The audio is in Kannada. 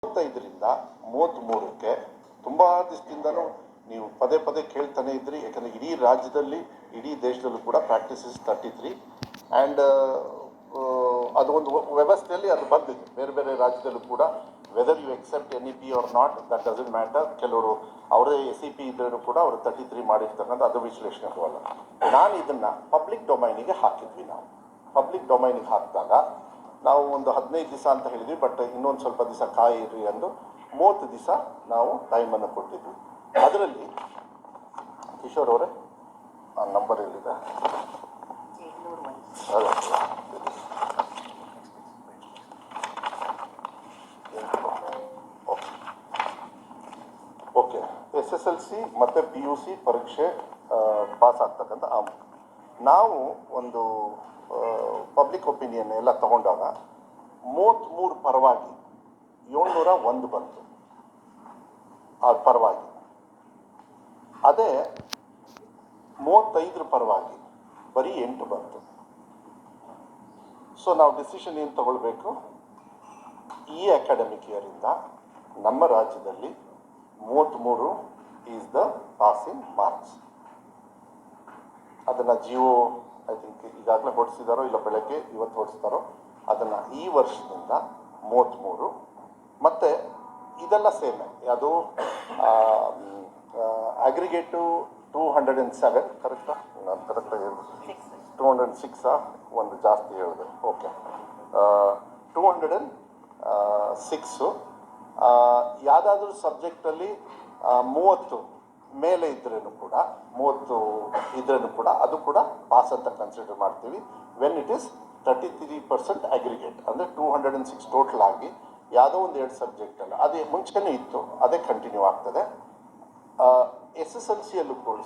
35ರಿಂದ 33ಕ್ಕೆ ತುಂಬ ದಿವಸದಿಂದನೂ ನೀವು ಪದೇ ಪದೇ ಕೇಳ್ತಾನೆ ಇದ್ರಿ. ಯಾಕಂದರೆ ಇಡೀ ರಾಜ್ಯದಲ್ಲಿ ಇಡೀ ದೇಶದಲ್ಲೂ ಕೂಡ ಪ್ರಾಕ್ಟೀಸ್ ಇಸ್ 33 ಆ್ಯಂಡ್ ಅದು ಒಂದು ವ್ಯವಸ್ಥೆಯಲ್ಲಿ ಅದು ಬಂದಿದೆ. ಬೇರೆ ಬೇರೆ ರಾಜ್ಯದಲ್ಲೂ ಕೂಡ whether you accept NEP or not that doesn't matter. ಕೆಲವರು ಅವರೇ SEP ಇದ್ರೂ ಕೂಡ ಅವರು 33 ಮಾಡಿರ್ತಕ್ಕಂಥ ಅದು ವಿಶ್ಲೇಷಣೆ ಹೋಗಲ್ಲ. ನಾನು ಇದನ್ನು ಪಬ್ಲಿಕ್ ಡೊಮೈನಿಗೆ ಹಾಕಿದ್ವಿ. ನಾವು ಪಬ್ಲಿಕ್ ಡೊಮೈನಿಗೆ ಹಾಕಿದಾಗ ನಾವು ಒಂದು 15 ದಿವಸ ಅಂತ ಹೇಳಿದ್ವಿ, ಬಟ್ ಇನ್ನೊಂದು ಸ್ವಲ್ಪ ದಿವಸ ಕಾಯಿರಿ ಎಂದು 30 ದಿವಸ ನಾವು ಟೈಮನ್ನು ಕೊಟ್ಟಿದ್ವಿ. ಅದರಲ್ಲಿ ಕಿಶೋರ್ ಅವರೇ ಆ ನಂಬರ್ ಎಲ್ಲಿದೆ? ಓಕೆ, SSLC ಮತ್ತು PUC ಪರೀಕ್ಷೆ ಪಾಸ್ ಆಗ್ತಕ್ಕಂಥ ನಾವು ಒಂದು ಪಬ್ಲಿಕ್ ಒಪಿನಿಯನ್ ಎಲ್ಲ ತಗೊಂಡಾಗ 33 ಪರವಾಗಿ 701 ಬಂತು. ಆ ಪರವಾಗಿ ಅದೇ 35 ಪರವಾಗಿ ಬರೀ 8 ಬಂತು. ಸೊ ನಾವು ಡಿಸಿಷನ್ ಏನು ತಗೊಳ್ಬೇಕು? ಈ ಅಕಾಡೆಮಿಕ್ ಇಯರಿಂದ ನಮ್ಮ ರಾಜ್ಯದಲ್ಲಿ 33 ಈಸ್ ದ ಪಾಸಿಂಗ್ ಮಾರ್ಕ್ಸ್. ಅದನ್ನು ಜಿಯೋ ಐ ಥಿಂಕ್ ಈಗಾಗಲೇ ಹೊಡಿಸಿದಾರೋ ಇಲ್ಲ ಬೆಳಗ್ಗೆ ಇವತ್ತು ಹೊಡಿಸ್ತಾರೋ, ಅದನ್ನು ಈ ವರ್ಷದಿಂದ 33. ಮತ್ತು ಇದೆಲ್ಲ ಸೇಮೆ. ಅದು ಅಗ್ರಿಗೇಟು 207 ಕರೆಕ್ಟಾ? ನಾನು ಕರೆಕ್ಟಾಗಿ ಹೇಳಿದೆ 206 ಒಂದು ಜಾಸ್ತಿ ಹೇಳಿದೆ. ಓಕೆ, 206 ಯಾವುದಾದ್ರೂ ಸಬ್ಜೆಕ್ಟಲ್ಲಿ 30 ಮೇಲೆ ಇದ್ರೂ ಕೂಡ 30 ಇದ್ರೂ ಕೂಡ ಅದು ಕೂಡ ಪಾಸ್ ಅಂತ ಕನ್ಸಿಡರ್ ಮಾಡ್ತೀವಿ. ವೆನ್ ಇಟ್ ಈಸ್ 33% ಅಗ್ರಿಗೇಟ್ ಅಂದರೆ 206 ಟೋಟಲ್ ಆಗಿ ಯಾವುದೋ ಒಂದು 2 ಸಬ್ಜೆಕ್ಟಲ್ಲ, ಅದೇ ಮುಂಚೆನೇ ಇತ್ತು, ಅದೇ ಕಂಟಿನ್ಯೂ ಆಗ್ತದೆ. SSLCಯಲ್ಲೂ ಕೂಡ